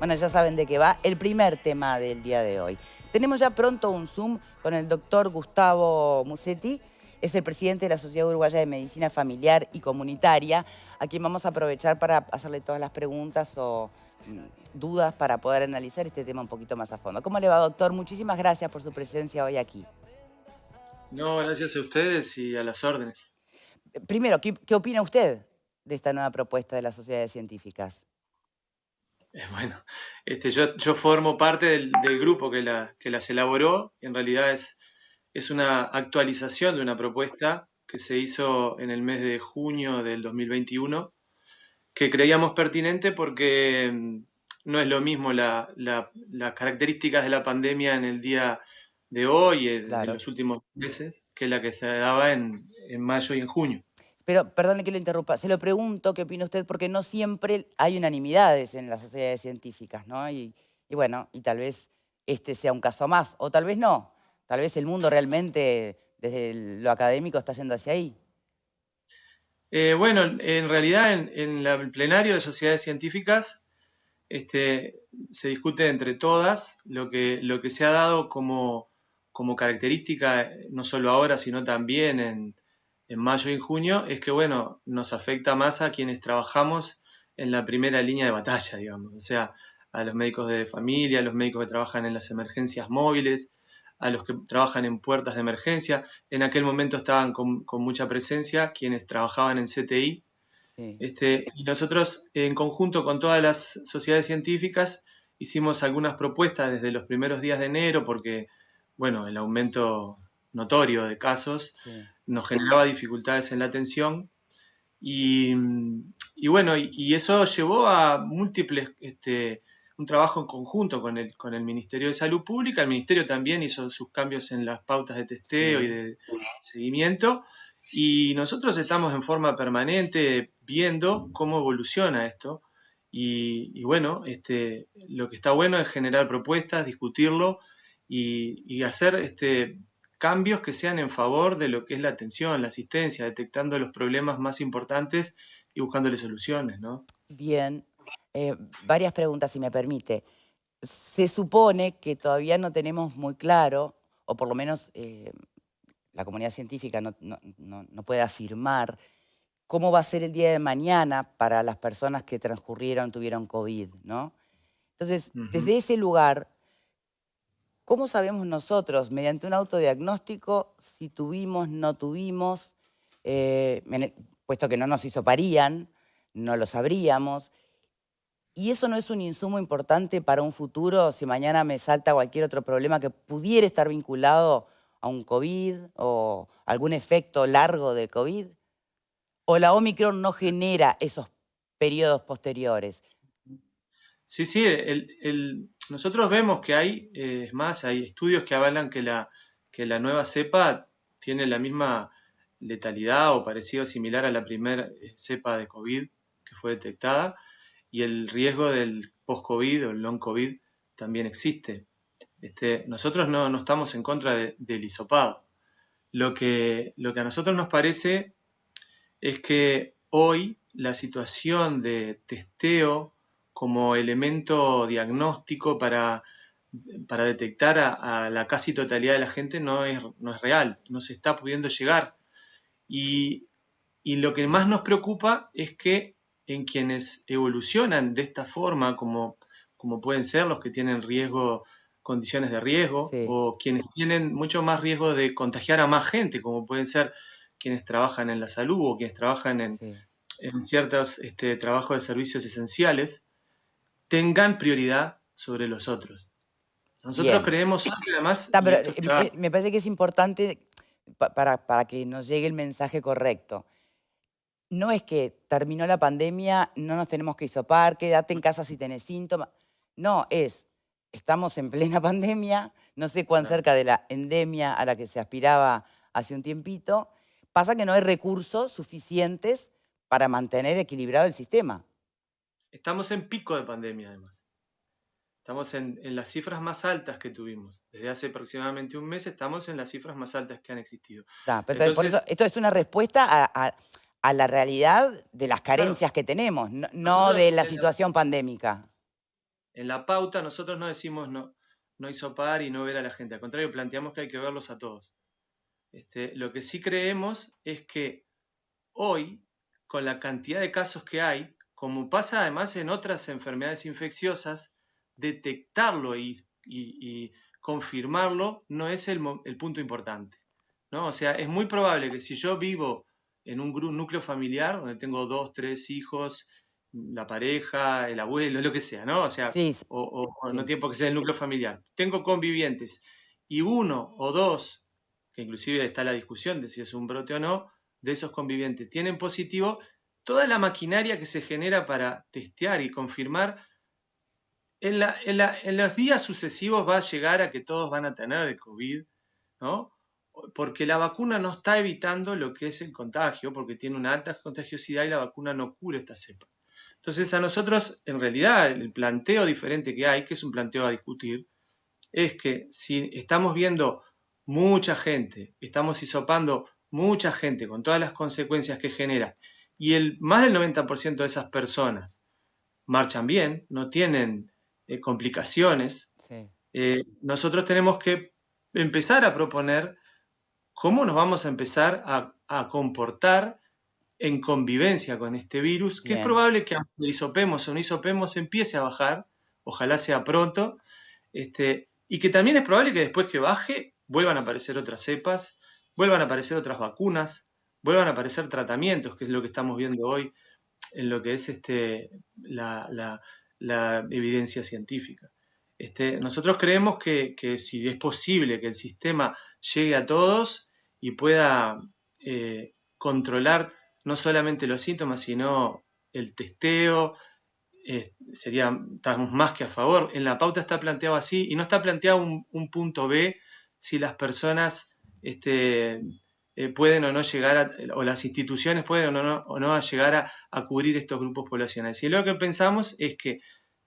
Bueno, ya saben de qué va el primer tema del día de hoy. Tenemos ya pronto un Zoom con el doctor Gustavo Musetti, es el presidente de la Sociedad Uruguaya de Medicina Familiar y Comunitaria, a quien vamos a aprovechar para hacerle todas las preguntas o dudas para poder analizar este tema un poquito más a fondo. ¿Cómo le va, doctor? Muchísimas gracias por su presencia hoy aquí. No, gracias a ustedes y a las órdenes. Primero, ¿qué opina usted de esta nueva propuesta de las sociedades científicas? Bueno, yo formo parte del grupo que las elaboró. En realidad es una actualización de una propuesta que se hizo en el mes de junio del 2021, que creíamos pertinente porque no es lo mismo las características de la pandemia en el día de hoy, en Claro. los últimos meses, que la que se daba en mayo y en junio. Pero, perdone que lo interrumpa, se lo pregunto, ¿qué opina usted? Porque no siempre hay unanimidades en las sociedades científicas, ¿no? Y bueno, y tal vez este sea un caso más, o tal vez no. Tal vez el mundo realmente, desde lo académico, está yendo hacia ahí. Bueno, en realidad el plenario de sociedades científicas se discute entre todas lo que se ha dado como característica, no solo ahora, sino también en mayo y en junio, es que, bueno, nos afecta más a quienes trabajamos en la primera línea de batalla, digamos, o sea, a los médicos de familia, a los médicos que trabajan en las emergencias móviles, a los que trabajan en puertas de emergencia. En aquel momento estaban con mucha presencia quienes trabajaban en CTI, Sí. y nosotros, en conjunto con todas las sociedades científicas, hicimos algunas propuestas desde los primeros días de enero, porque, bueno, el aumento notorio de casos Sí. nos generaba dificultades en la atención. Y, y bueno, y eso llevó a múltiples, un trabajo en conjunto con el Ministerio de Salud Pública. El Ministerio también hizo sus cambios en las pautas de testeo y Sí. de seguimiento. Y nosotros estamos en forma permanente viendo cómo evoluciona esto. Y bueno, lo que está bueno es generar propuestas, discutirlo y hacer cambios que sean en favor de lo que es la atención, la asistencia, detectando los problemas más importantes y buscándole soluciones, ¿no? Bien. Varias preguntas, si me permite. Se supone que todavía no tenemos muy claro, o por lo menos la comunidad científica no puede afirmar cómo va a ser el día de mañana para las personas que tuvieron COVID, ¿no? Entonces, Ujú. desde ese lugar, ¿cómo sabemos nosotros, mediante un autodiagnóstico, si tuvimos, no tuvimos, puesto que no nos hisoparían, no lo sabríamos? ¿Y eso no es un insumo importante para un futuro si mañana me salta cualquier otro problema que pudiera estar vinculado a un COVID o algún efecto largo de COVID? ¿O la Omicron no genera esos periodos posteriores? Sí, sí, nosotros vemos que hay, es más, hay estudios que avalan que la nueva cepa tiene la misma letalidad o parecido similar a la primera cepa de COVID que fue detectada, y el riesgo del post-COVID o el long COVID también existe. Nosotros no estamos en contra del hisopado. Lo que a nosotros nos parece es que hoy la situación de testeo como elemento diagnóstico para detectar a la casi totalidad de la gente no es real, no se está pudiendo llegar. Y, y lo que más nos preocupa es que en quienes evolucionan de esta forma, como pueden ser los que tienen riesgo, condiciones de riesgo, Sí, o quienes tienen mucho más riesgo de contagiar a más gente, como pueden ser quienes trabajan en la salud o quienes trabajan sí. en ciertos trabajos de servicios esenciales, tengan prioridad sobre los otros. Nosotros Bien. creemos que además, Está, y pero esto está. me parece que es importante para que nos llegue el mensaje correcto. No es que terminó la pandemia, no nos tenemos que hisopar, quédate en casa si tenés síntomas. No, estamos en plena pandemia, no sé cuán Claro. cerca de la endemia a la que se aspiraba hace un tiempito. Pasa que no hay recursos suficientes para mantener equilibrado el sistema. Estamos en pico de pandemia además. Estamos en las cifras más altas que tuvimos. Desde hace aproximadamente un mes estamos en las cifras más altas que han existido. Pero entonces, por eso, Entonces, esto es una respuesta a la realidad de las claro, carencias que tenemos, no nosotros de la situación pandémica. En la pauta nosotros no decimos no hisopar y no ver a la gente, al contrario, planteamos que hay que verlos a todos. Lo que sí creemos es que hoy, con la cantidad de casos que hay, como pasa además en otras enfermedades infecciosas, detectarlo y confirmarlo no es el punto importante, ¿no? O sea, es muy probable que si yo vivo en un núcleo familiar donde tengo 2, 3 hijos, la pareja, el abuelo, lo que sea, ¿no? O sea, Sí, o no sí, tiene por qué ser el núcleo familiar. Tengo convivientes y uno o dos, que inclusive está la discusión de si es un brote o no, de esos convivientes tienen positivo, toda la maquinaria que se genera para testear y confirmar, en los días sucesivos va a llegar a que todos van a tener el COVID, ¿no? Porque la vacuna no está evitando lo que es el contagio, porque tiene una alta contagiosidad y la vacuna no cura esta cepa. Entonces a nosotros, en realidad, el planteo diferente que hay, que es un planteo a discutir, es que si estamos viendo mucha gente, estamos hisopando mucha gente con todas las consecuencias que genera, y más del 90% de esas personas marchan bien, no tienen complicaciones, sí. nosotros tenemos que empezar a proponer cómo nos vamos a empezar a comportar en convivencia con este virus, que es Bien, probable que aunque hisopemos o no hisopemos empiece a bajar, ojalá sea pronto, y que también es probable que después que baje vuelvan a aparecer otras cepas, vuelvan a aparecer otras vacunas, vuelvan a aparecer tratamientos, que es lo que estamos viendo hoy en lo que es la evidencia científica. Nosotros creemos que si es posible que el sistema llegue a todos y pueda controlar no solamente los síntomas, sino el testeo, estamos más que a favor. En la pauta está planteado así y no está planteado un punto B si las personas pueden o no llegar o las instituciones pueden o no llegar a cubrir estos grupos poblacionales. Y lo que pensamos es que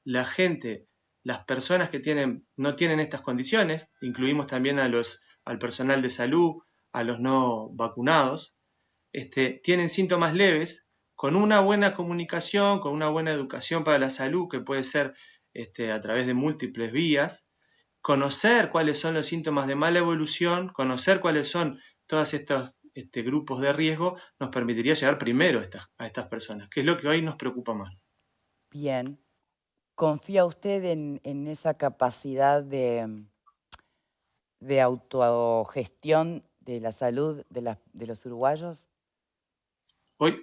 la gente, las personas que no tienen estas condiciones, incluimos también al personal de salud, a los no vacunados, tienen síntomas leves, con una buena comunicación, con una buena educación para la salud, que puede ser a través de múltiples vías, conocer cuáles son los síntomas de mala evolución, conocer cuáles son todos estos grupos de riesgo, nos permitiría llegar primero a estas personas, que es lo que hoy nos preocupa más. bien. ¿Confía usted en esa capacidad de autogestión de la salud de los uruguayos?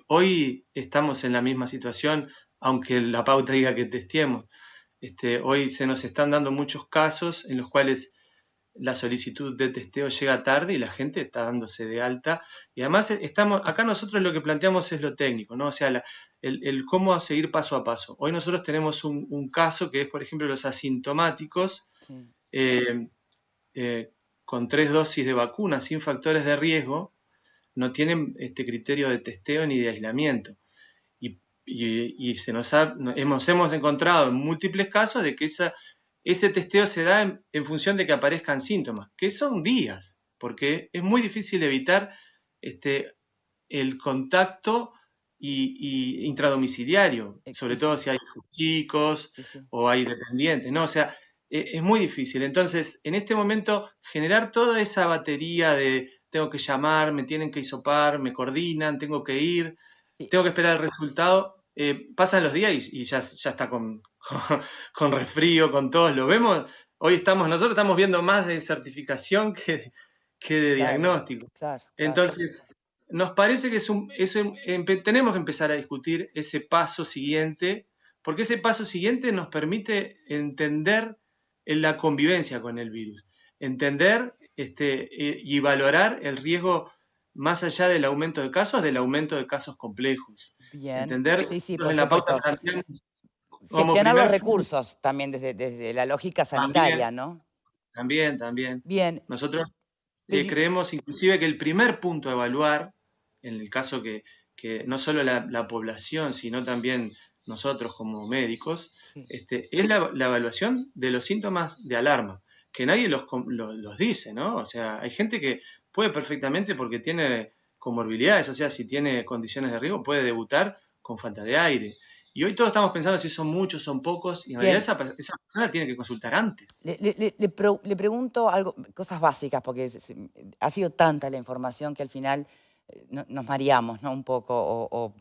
Hoy estamos en la misma situación, aunque la pauta diga que testeemos. Hoy se nos están dando muchos casos en los cuales la solicitud de testeo llega tarde y la gente está dándose de alta. Y además acá nosotros lo que planteamos es lo técnico, ¿no? O sea, el cómo seguir paso a paso. Hoy nosotros tenemos un caso que es, por ejemplo, los asintomáticos Sí. eh, con 3 dosis de vacuna sin factores de riesgo, no tienen este criterio de testeo ni de aislamiento. Y hemos encontrado en múltiples casos de que ese testeo se da en función de que aparezcan síntomas, que son días, porque es muy difícil evitar el contacto y intradomiciliario, sobre Sí, sí, todo si hay chicos sí, sí. o hay dependientes, ¿no? O sea, es muy difícil. Entonces, en este momento, generar toda esa batería de tengo que llamar, me tienen que hisopar, me coordinan, tengo que ir, Sí, tengo que esperar el resultado, pasan los días y ya está con resfrío, con todos, lo vemos. Nosotros estamos viendo más de certificación que de claro, diagnóstico. claro, claro. Entonces, nos parece que tenemos que empezar a discutir ese paso siguiente, porque ese paso siguiente nos permite entender la convivencia con el virus, entender y valorar el riesgo más allá del aumento de casos complejos. Bien. Entender, Sí, sí, nosotros por en la pauta supuesto. planteamos como Gestionar los primer punto, recursos también desde la lógica también, sanitaria, ¿no? también. Bien, Nosotros pero creemos inclusive que el primer punto a evaluar, en el caso que no solo la población, sino también nosotros como médicos, sí, es la evaluación de los síntomas de alarma, que nadie los dice, ¿no? O sea, hay gente que puede perfectamente porque tiene comorbilidades, o sea, si tiene condiciones de riesgo, puede debutar con falta de aire. Y hoy todos estamos pensando si son muchos, son pocos, y en realidad Bien, esa persona tiene que consultar antes. le pregunto algo, cosas básicas, porque ha sido tanta la información que al final nos mareamos, ¿no? Un poco, o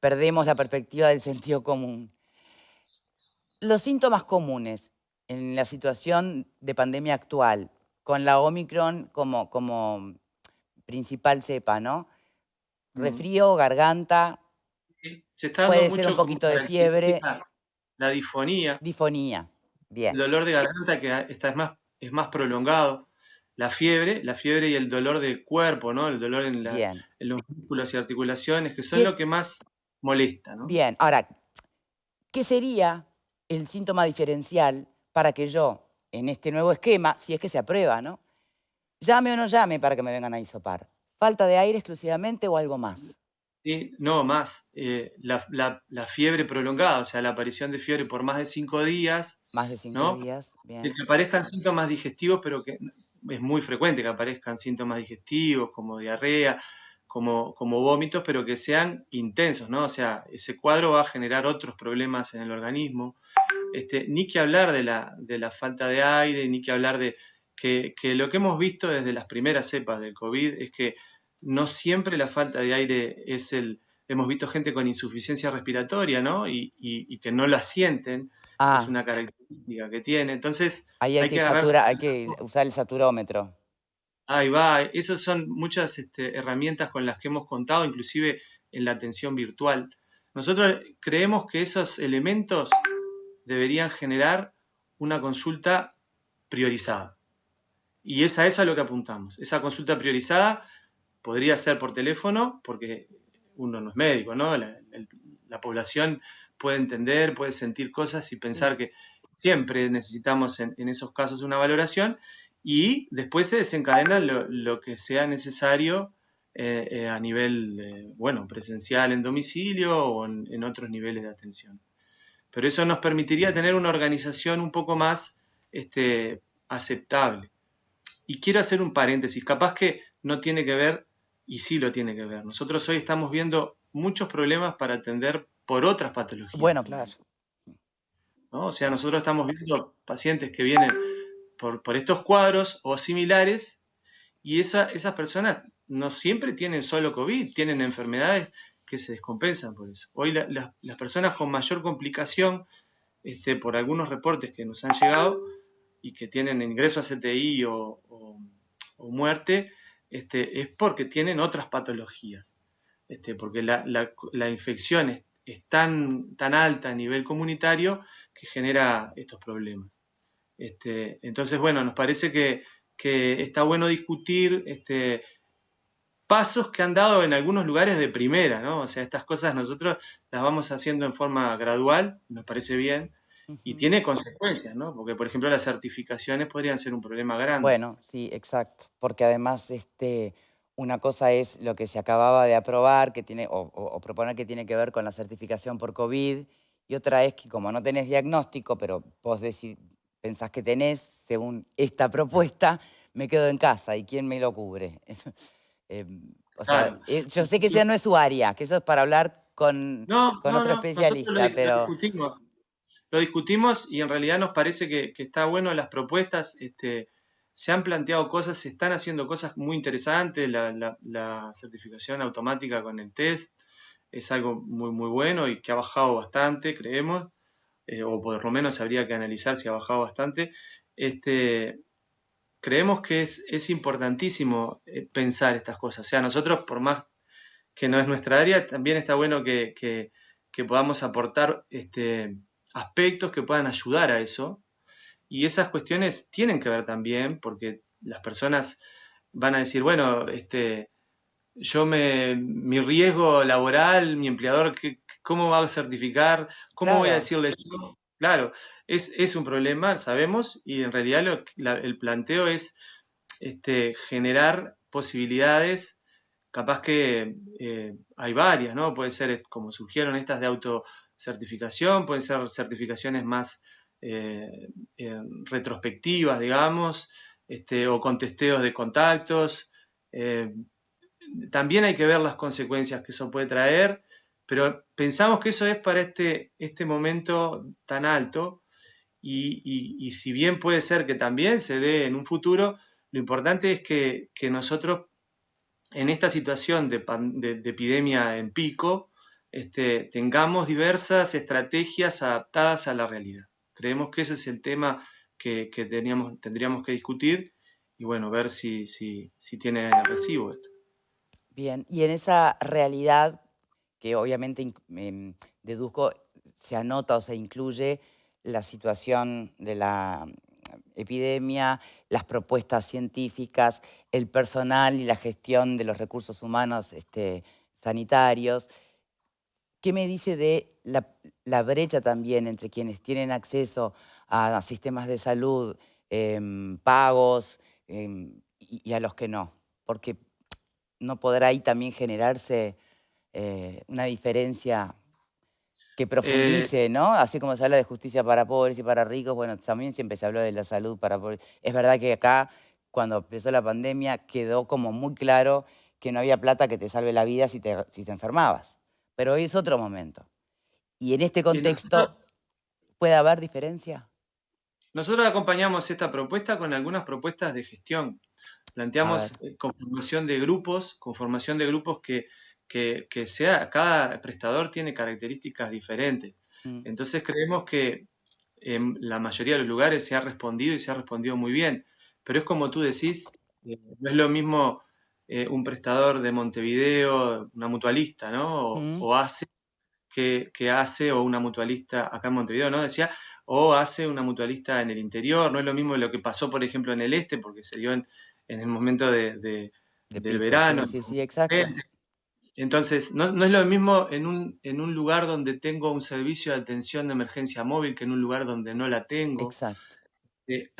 perdemos la perspectiva del sentido común. Los síntomas comunes en la situación de pandemia actual, con la Omicron como principal cepa, ¿no? Mm. Resfrío, garganta, Se está dando puede ser un mucho como poquito de fiebre, característica la difonía, difonía. el Bien, dolor de garganta que es más prolongado, la fiebre y el dolor de cuerpo, ¿no? El dolor bien. en los músculos y articulaciones, que ¿Qué son lo es? que más molesta, ¿no? Bien. Ahora, ¿qué sería el síntoma diferencial para que yo, en este nuevo esquema, si es que se aprueba, ¿no? Llame o no llame para que me vengan a hisopar. ¿Falta de aire exclusivamente o algo más? Sí, no, más, la fiebre prolongada, o sea, la aparición de fiebre por más de 5 días, Más de 5 ¿no? días, El bien. que aparezcan síntomas digestivos, pero que es muy frecuente que aparezcan síntomas digestivos como diarrea, como vómitos, pero que sean intensos, ¿no? O sea, ese cuadro va a generar otros problemas en el organismo. Ni que hablar de la falta de aire, ni que hablar de que lo que hemos visto desde las primeras cepas del COVID es que no siempre la falta de aire es hemos visto gente con insuficiencia respiratoria, ¿no? Y que no la sienten, es Ah, una característica que tiene. Entonces ahí hay que agarrarse. hay que usar el saturómetro. Ahí va, esas son muchas herramientas con las que hemos contado, inclusive en la atención virtual. Nosotros creemos que esos elementos deberían generar una consulta priorizada. Y es a eso a lo que apuntamos. Esa consulta priorizada podría ser por teléfono, porque uno no es médico, ¿no? La población puede entender, puede sentir cosas y Sí. pensar que siempre necesitamos en esos casos una valoración y después se desencadena lo que sea necesario a nivel, bueno, presencial en domicilio o en otros niveles de atención. Pero eso nos permitiría tener una organización un poco más aceptable. Y quiero hacer un paréntesis, capaz que no tiene que ver, y sí lo tiene que ver. Nosotros hoy estamos viendo muchos problemas para atender por otras patologías Bueno, claro. también, ¿no? O sea, nosotros estamos viendo pacientes que vienen por estos cuadros o similares, y esas personas no siempre tienen solo COVID, tienen enfermedades que se descompensan por eso. Hoy las personas con mayor complicación, por algunos reportes que nos han llegado y que tienen ingreso a CTI o muerte, es porque tienen otras patologías. Porque la infección es tan alta a nivel comunitario que genera estos problemas. Entonces, bueno, nos parece que está bueno discutir pasos que han dado en algunos lugares de primera, ¿no? O sea, estas cosas nosotros las vamos haciendo en forma gradual, nos parece bien, y Ujú. tiene consecuencias, ¿no? Porque, por ejemplo, las certificaciones podrían ser un problema grande. Bueno, sí, exacto. Porque además, una cosa es lo que se acababa de aprobar, que tiene, o proponer que tiene que ver con la certificación por COVID, y otra es que como no tenés diagnóstico, pero vos pensás que tenés, según esta propuesta, me quedo en casa. ¿Y quién me lo cubre? O sea, Claro. yo sé que esa no es su área, que eso es para hablar No, con no, otro no, nosotros especialista, pero lo discutimos y en realidad nos parece que está bueno las propuestas, se han planteado cosas, se están haciendo cosas muy interesantes, la certificación automática con el test es algo muy, muy bueno y que ha bajado bastante, creemos, o por lo menos habría que analizar si ha bajado bastante. Creemos que es importantísimo pensar estas cosas, o sea, nosotros por más que no es nuestra área, también está bueno que podamos aportar aspectos que puedan ayudar a eso. Y esas cuestiones tienen que ver también, porque las personas van a decir, bueno, mi riesgo laboral, mi empleador, ¿cómo va a certificar? ¿Cómo voy a claro. decirle yo? Claro, es un problema, sabemos, y en realidad el planteo es generar posibilidades, capaz que hay varias, ¿no? Puede ser como surgieron estas de autocertificación, pueden ser certificaciones más retrospectivas, digamos, o con testeos de contactos. También hay que ver las consecuencias que eso puede traer, Pero pensamos que eso es para este momento tan alto y si bien puede ser que también se dé en un futuro, lo importante es que nosotros en esta situación de epidemia en pico, tengamos diversas estrategias adaptadas a la realidad. Creemos que ese es el tema que tendríamos que discutir y bueno, ver si tiene recibo esto. Bien, y en esa realidad, que obviamente deduzco, se anota o se incluye la situación de la epidemia, las propuestas científicas, el personal y la gestión de los recursos humanos sanitarios. ¿Qué me dice de la brecha también entre quienes tienen acceso a sistemas de salud pagos y a los que no? Porque no podrá ahí también generarse una diferencia que Eh, profundice, ¿no? Así como se habla de justicia para pobres y para ricos, bueno, también siempre se habló de la salud para pobres. Es verdad que acá, cuando empezó la pandemia, quedó como muy claro que no había plata que te salve la vida si te enfermabas. Pero hoy es otro momento. Y en este nosotros, contexto, ¿puede haber diferencia? nosotros acompañamos esta propuesta con algunas propuestas de gestión. A ver. Planteamos conformación de grupos que sea, cada prestador tiene características diferentes. Mm, Entonces creemos que en la mayoría de los lugares se ha respondido y se ha respondido muy bien. Pero es como tú decís, no es lo mismo un prestador de Montevideo, una mutualista, ¿no? mm, O ACE, que hace, o una mutualista acá en Montevideo, ¿no? Decía, o hace una mutualista en el interior, no es lo mismo lo que pasó, por ejemplo, en el este, porque se dio en el momento de del pico, verano. sí, sí, sí, exacto. Entonces, no es lo mismo en un lugar donde tengo un servicio de atención de emergencia móvil que en un lugar donde no la tengo. Exacto. Que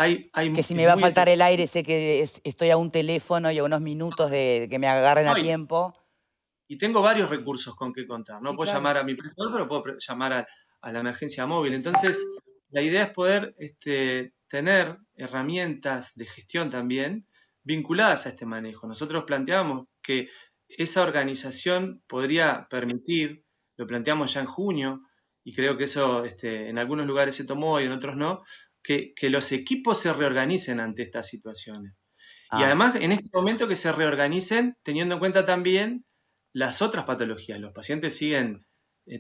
si Es me va a muy faltar el efectivo. aire, sé que estoy a un teléfono y a unos minutos de que me agarren a No, tiempo. y tengo varios Sí, recursos con que contar. No sí, puedo claro. llamar a mi prestador, pero puedo llamar a la emergencia móvil. Exacto. Entonces, la idea es poder tener herramientas de gestión también vinculadas a este manejo. Nosotros planteamos que esa organización podría permitir, lo planteamos ya en junio, y creo que eso en algunos lugares se tomó y en otros no, que los equipos se reorganicen ante estas situaciones. Y Ah, además, en este momento que se reorganicen teniendo en cuenta también las otras patologías. Los pacientes siguen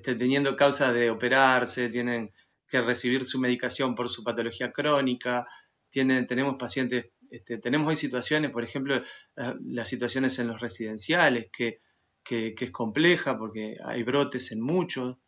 teniendo causa de operarse, tienen que recibir su medicación por su patología crónica, tenemos pacientes, tenemos hoy situaciones, por ejemplo, las situaciones en los residenciales, que es compleja porque hay brotes en muchos,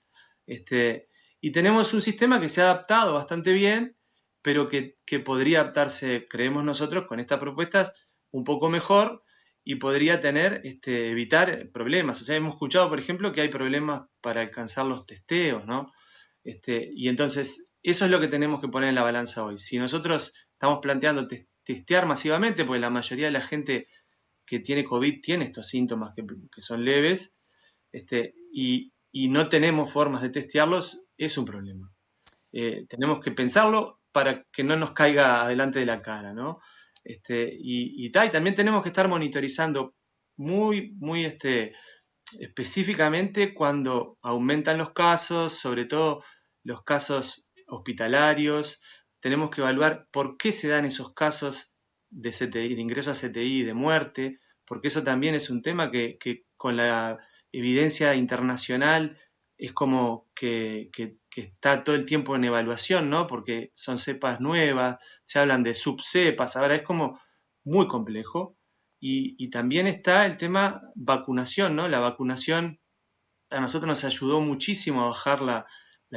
y tenemos un sistema que se ha adaptado bastante bien, pero que podría adaptarse, creemos nosotros, con estas propuestas un poco mejor y podría evitar problemas. O sea, hemos escuchado, por ejemplo, que hay problemas para alcanzar los testeos, ¿no? Y entonces, eso es lo que tenemos que poner en la balanza hoy. Si nosotros estamos planteando testear masivamente, porque la mayoría de la gente que tiene COVID tiene estos síntomas que son leves, y no tenemos formas de testearlos, es un problema. Tenemos que pensarlo para que no nos caiga adelante de la cara, ¿no? Y también tenemos que estar monitorizando muy, muy específicamente cuando aumentan los casos, sobre todo los casos hospitalarios. Tenemos que evaluar por qué se dan esos casos de CTI, de ingreso a CTI y de muerte, porque eso también es un tema que con la evidencia internacional es como que está todo el tiempo en evaluación, ¿no? Porque son cepas nuevas, se hablan de subcepas, ahora es como muy complejo. Y también está el tema vacunación, ¿no? La vacunación a nosotros nos ayudó muchísimo a bajar la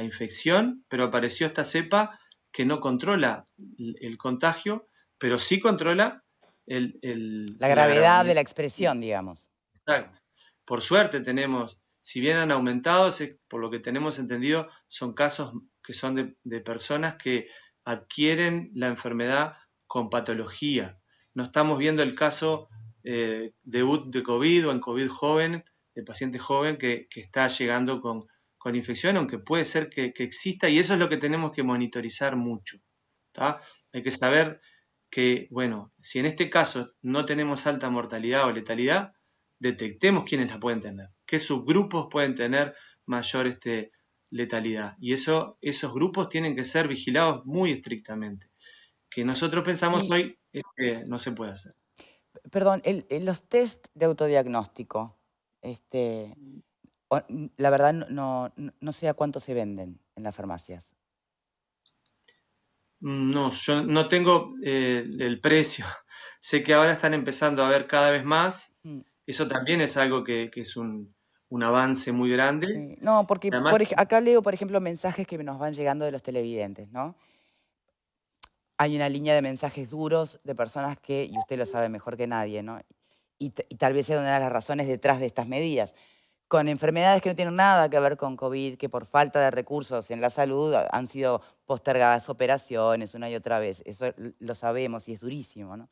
infección, pero apareció esta cepa que no controla el contagio, pero sí controla la el gravedad de agravamiento. la expresión, digamos. Exacto. Por suerte tenemos, si bien han aumentado, por lo que tenemos entendido, son casos que son de personas que adquieren la enfermedad con patología. No estamos viendo el caso debut de COVID o en COVID joven, de paciente joven que está llegando con infección, aunque puede ser que exista, y eso es lo que tenemos que monitorizar mucho. ¿Tá? Hay que saber que, bueno, si en este caso no tenemos alta mortalidad o letalidad, detectemos quiénes la pueden tener, qué subgrupos pueden tener mayor letalidad. Y esos grupos tienen que ser vigilados muy estrictamente, que nosotros pensamos Y, hoy no se puede hacer. perdón, los test de autodiagnóstico, la verdad no sé a cuánto se venden en las farmacias. No, yo no tengo el precio. Sé que ahora están empezando a ver cada vez más. Mm, Eso también es algo que es un avance muy grande. sí. No, porque Además, acá leo, por ejemplo, mensajes que nos van llegando de los televidentes, ¿no? Hay una línea de mensajes duros de personas que, y usted lo sabe mejor que nadie, ¿no? Y tal vez sea una de las razones detrás de estas medidas. Con enfermedades que no tienen nada que ver con COVID, que por falta de recursos en la salud han sido postergadas operaciones una y otra vez. Eso lo sabemos y es durísimo, ¿no?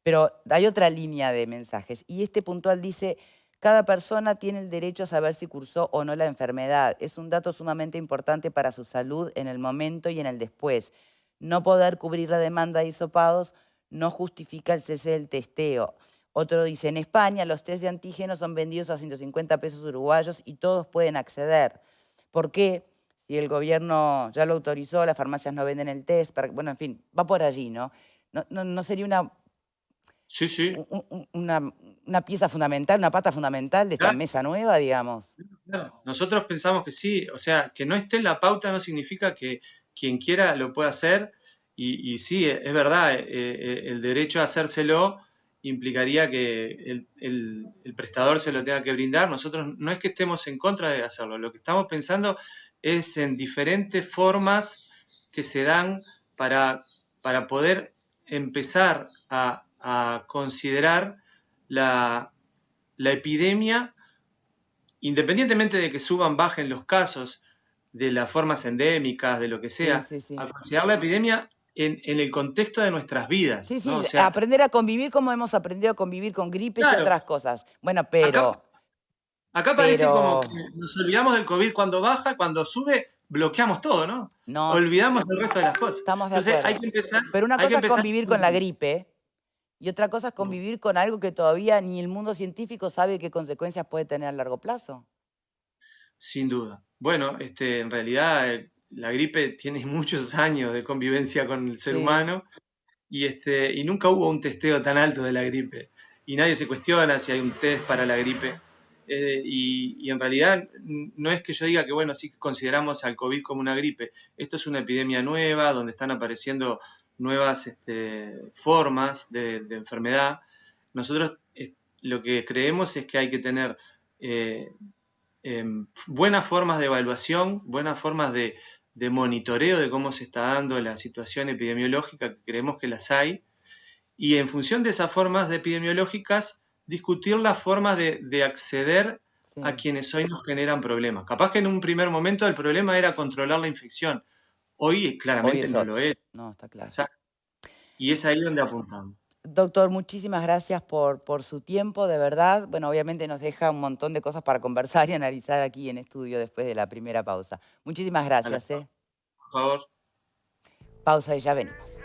Pero hay otra línea de mensajes y este puntual dice: cada persona tiene el derecho a saber si cursó o no la enfermedad. Es un dato sumamente importante para su salud en el momento y en el después. No poder cubrir la demanda de hisopados no justifica el cese del testeo. Otro dice: en España los test de antígenos son vendidos a 150 pesos uruguayos y todos pueden acceder. ¿Por qué? Si el gobierno ya lo autorizó, las farmacias no venden el test. Bueno, en fin, va por allí, ¿no? No sería sí, sí, una pieza fundamental, una pata fundamental de esta claro, mesa nueva, digamos. claro. Nosotros pensamos que sí, o sea, que no esté en la pauta no significa que quien quiera lo pueda hacer. Y sí, es verdad, el derecho a hacérselo implicaría que el prestador se lo tenga que brindar. Nosotros no es que estemos en contra de hacerlo, lo que estamos pensando es en diferentes formas que se dan para poder empezar a considerar la epidemia, independientemente de que suban, bajen los casos de las formas endémicas, de lo que Sí, sea, sí, a sí. considerar la epidemia en el contexto de nuestras vidas, Sí, ¿no? sí, O sea, aprender a convivir como hemos aprendido a convivir con gripes y claro, otras cosas. Bueno, acá, acá parece como que pero, nos olvidamos del COVID cuando baja, cuando sube, bloqueamos todo, ¿no? no, Olvidamos el resto de las cosas. estamos de Entonces acuerdo. Pero una hay que cosa es empezar. convivir con la gripe y otra cosa es convivir con algo que todavía ni el mundo científico sabe qué consecuencias puede tener a largo plazo. Sin duda. Bueno, en realidad la gripe tiene muchos años de convivencia con el ser Sí, humano y nunca hubo un testeo tan alto de la gripe. Y nadie se cuestiona si hay un test para la gripe. Y en realidad no es que yo diga que, bueno, sí consideramos al COVID como una gripe. Esto es una epidemia nueva donde están apareciendo nuevas formas de enfermedad. Nosotros lo que creemos es que hay que tener eh, buenas formas de evaluación, buenas formas de monitoreo de cómo se está dando la situación epidemiológica, que creemos que las hay, y en función de esas formas de epidemiológicas, discutir las formas de acceder a sí. quienes hoy nos generan problemas. Capaz que en un primer momento el problema era controlar la infección, hoy Hoy claramente es no lo otro. es. No, está claro. Y es ahí donde apuntamos. Doctor, muchísimas gracias por su tiempo, de verdad. Bueno, obviamente nos deja un montón de cosas para conversar y analizar aquí en estudio después de la primera pausa. Muchísimas A la- gracias, ¿eh? Por favor. Pausa y ya venimos.